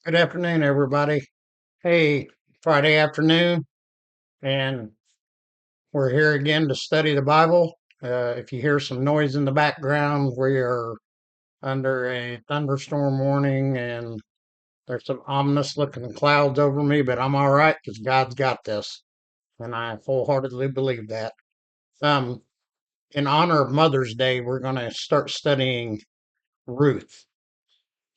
Good afternoon, everybody. Hey, Friday afternoon, and we're here again to study the Bible. If you hear some noise in the background, we are under a thunderstorm warning, and there's some ominous looking clouds over me, but I'm all right because God's got this, and I wholeheartedly believe that. Um, in honor of Mother's Day, we're going to start studying Ruth,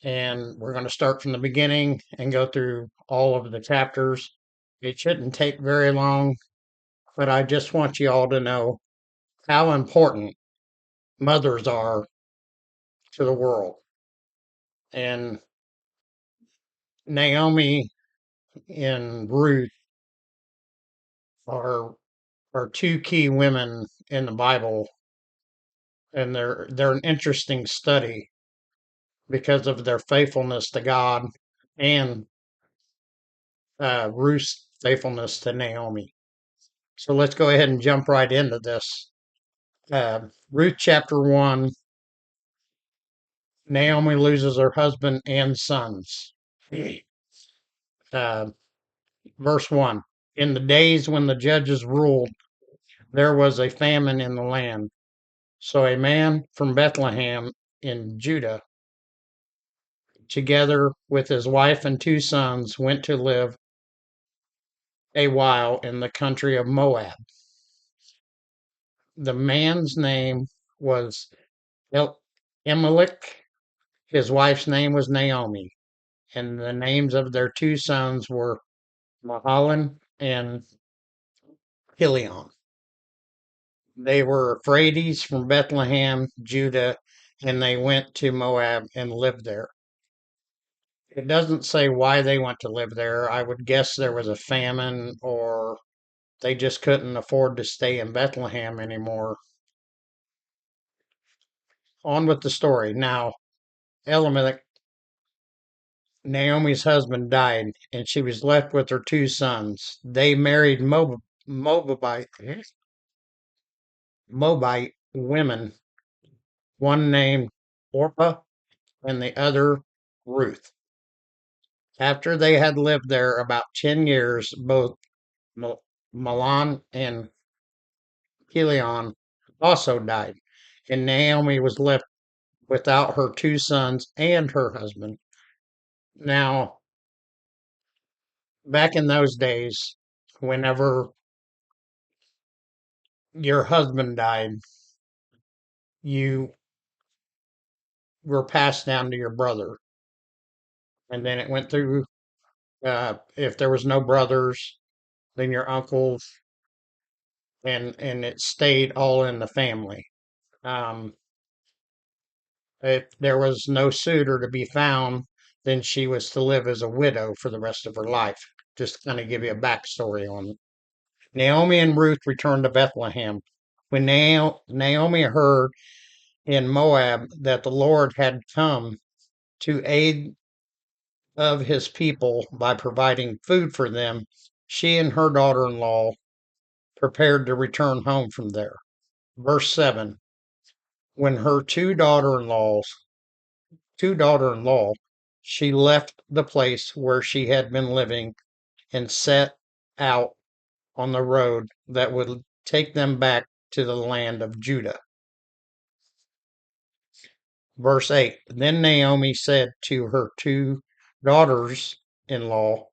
and we're going to start from the beginning and go through all of the chapters. It shouldn't take very long, but I just want you all to know how important mothers are to the world. And Naomi and Ruth are two key women in the Bible, and they're an interesting study because of their faithfulness to God and Ruth's faithfulness to Naomi. So let's go ahead and jump right into this. Ruth chapter 1. Naomi loses her husband and sons. Uh, Verse 1. In the days when the judges ruled, there was a famine in the land. So a man from Bethlehem in Judah, together with his wife and two sons, went to live a while in the country of Moab. The man's name was Elimelech. His wife's name was Naomi, and the names of their two sons were Mahalan and Helion. They were Euphrates from Bethlehem, Judah, and they went to Moab and lived there. It doesn't say why they went to live there. I would guess there was a famine or they just couldn't afford to stay in Bethlehem anymore. On with the story. Now, Elimelech, Naomi's husband, died, and she was left with her two sons. They married Moabite women, one named Orpah and the other Ruth. After they had lived there about 10 years, both Milan and Helion also died, and Naomi was left without her two sons and her husband. Now, back in those days, whenever your husband died, you were passed down to your brother, and then it went through. If there was no brothers, then your uncles, and it stayed all in the family. Um, If there was no suitor to be found, then she was to live as a widow for the rest of her life. Just to kind of give you a backstory on it. Naomi and Ruth returned to Bethlehem. When Naomi heard in Moab that the Lord had come to aid of his people by providing food for them, she and her daughter-in-law prepared to return home from there. Verse 7. When her two daughter-in law, she left the place where she had been living and set out on the road that would take them back to the land of Judah. Verse 8. Then Naomi said to her two daughters in law,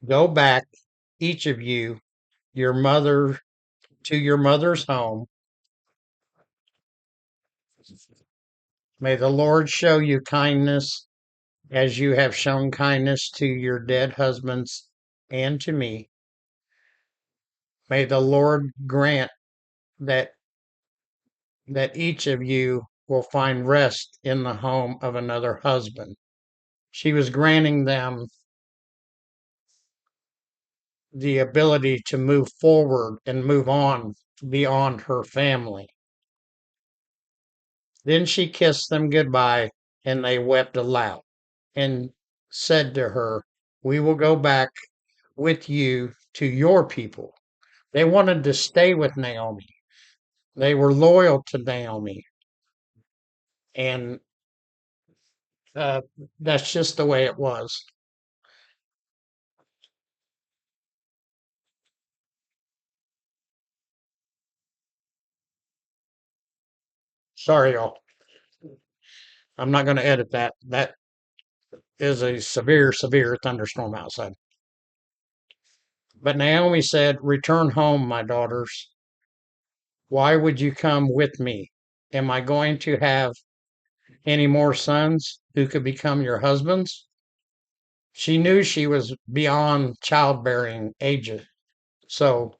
go back, each of you, your mother to your mother's home. May the Lord show you kindness as you have shown kindness to your dead husbands and to me. May the Lord grant that each of you will find rest in the home of another husband. She was granting them the ability to move forward and move on beyond her family. Then she kissed them goodbye, and they wept aloud and said to her, we will go back with you to your people. They wanted to stay with Naomi. They were loyal to Naomi. And uh, that's just the way it was. Sorry, y'all. I'm not going to edit that. That is a severe, severe thunderstorm outside. But Naomi said, "Return home, my daughters. Why would you come with me? Am I going to have any more sons who could become your husbands?" She knew she was beyond childbearing age. So,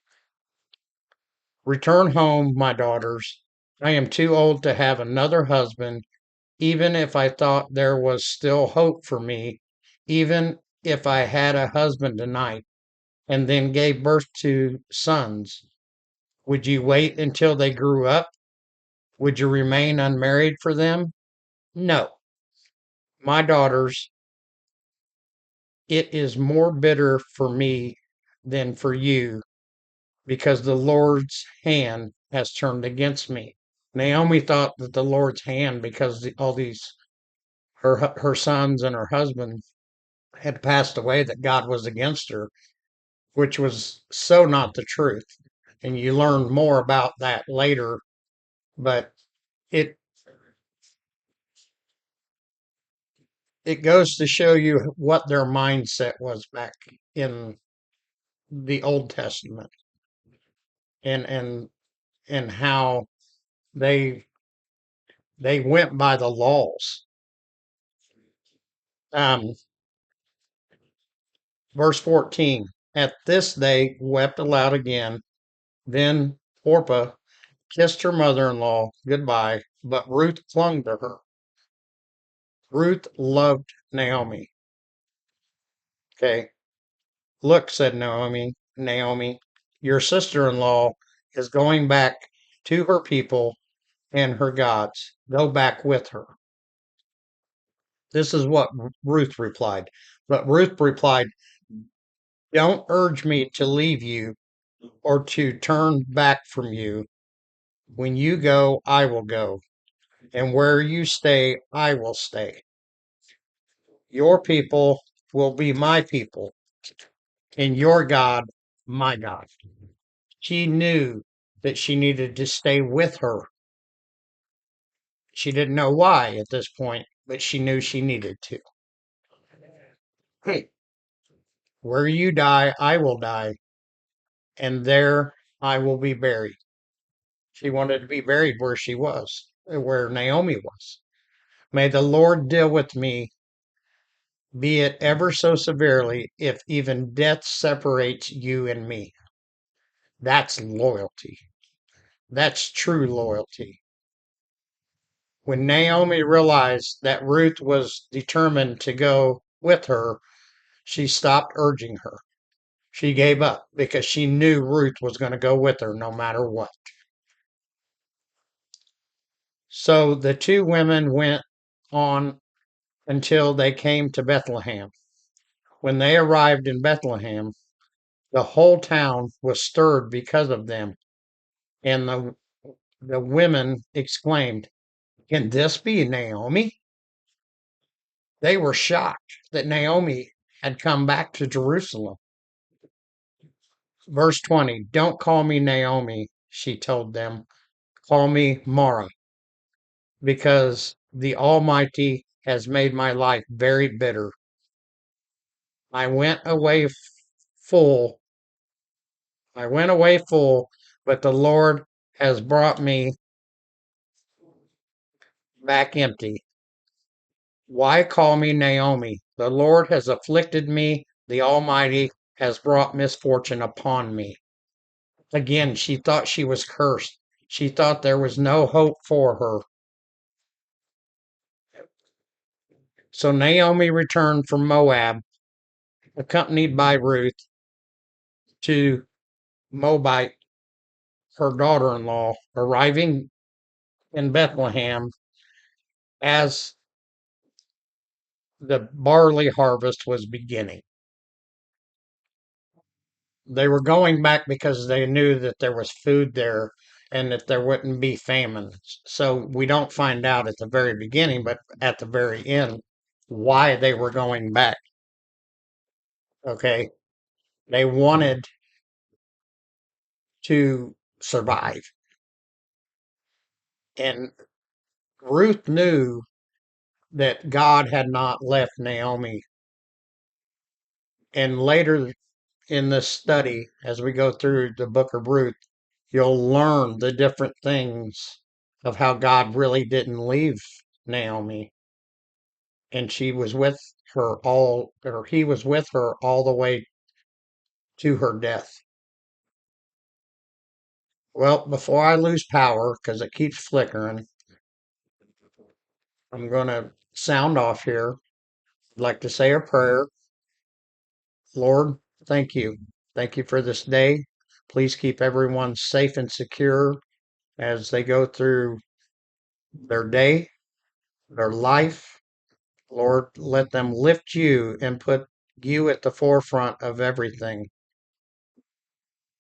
return home, my daughters. I am too old to have another husband, even if I thought there was still hope for me, even if I had a husband tonight and then gave birth to sons. Would you wait until they grew up? Would you remain unmarried for them? No. My daughters, it is more bitter for me than for you because the Lord's hand has turned against me. Naomi thought that the Lord's hand, because all these her sons and her husband had passed away, that God was against her, which was so not the truth. And you learn more about that later, but it it goes to show you what their mindset was back in the Old Testament, and and how they they went by the laws. Um, verse 14. At this they wept aloud again. Then Orpah kissed her mother-in-law goodbye, but Ruth clung to her. Ruth loved Naomi. Okay. Look, said Naomi, your sister-in-law is going back to her people and her gods. Go back with her. This is what Ruth replied. But Ruth replied, don't urge me to leave you or to turn back from you. When you go, I will go, and where you stay, I will stay. Your people will be my people, and your God, my God. She knew that she needed to stay with her. She didn't know why at this point, but she knew she needed to. Hey, where you die, I will die, and there I will be buried. She wanted to be buried where she was, where Naomi was. May the Lord deal with me, be it ever so severely, if even death separates you and me. That's loyalty. That's true loyalty. When Naomi realized that Ruth was determined to go with her, she stopped urging her. She gave up because she knew Ruth was going to go with her no matter what. So the two women went on until they came to Bethlehem. When they arrived in Bethlehem, the whole town was stirred because of them, and the women exclaimed, can this be Naomi? They were shocked that Naomi had come back to Jerusalem. Verse 20, don't call me Naomi, she told them. Call me Mara, because the Almighty has made my life very bitter. I went away full. I went away full, but the Lord has brought me back empty. Why call me Naomi? The Lord has afflicted me. The Almighty has brought misfortune upon me. Again, she thought she was cursed. She thought there was no hope for her. So Naomi returned from Moab, accompanied by Ruth, to Moabite, her daughter in law, arriving in Bethlehem as the barley harvest was beginning. They were going back because they knew that there was food there and that there wouldn't be famine. So we don't find out at the very beginning, but at the very end, why they were going back. Okay. They wanted to survive. And Ruth knew that God had not left Naomi. And later in this study, as we go through the book of Ruth, you'll learn the different things of how God really didn't leave Naomi. And she was with her all, or he was with her all the way to her death. Well, before I lose power, because it keeps flickering, I'm going to sound off here. I'd like to say a prayer. Lord, thank you. Thank you for this day. Please keep everyone safe and secure as they go through their day, their life. Lord, let them lift you and put you at the forefront of everything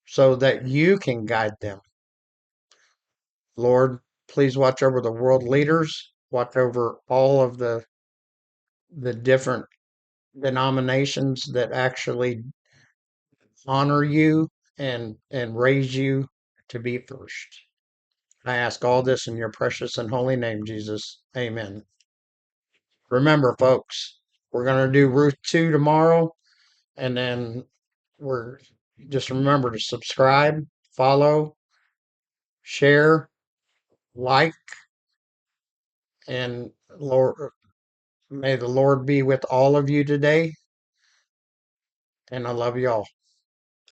so that you can guide them. Lord, please watch over the world leaders, watch over all of the different denominations that actually honor you and raise you to be first. I ask all this in your precious and holy name, Jesus. Amen. Remember, folks, we're going to do Ruth 2 tomorrow, and then we're just remember to subscribe, follow, share, like, and Lord, may the Lord be with all of you today. And I love you all.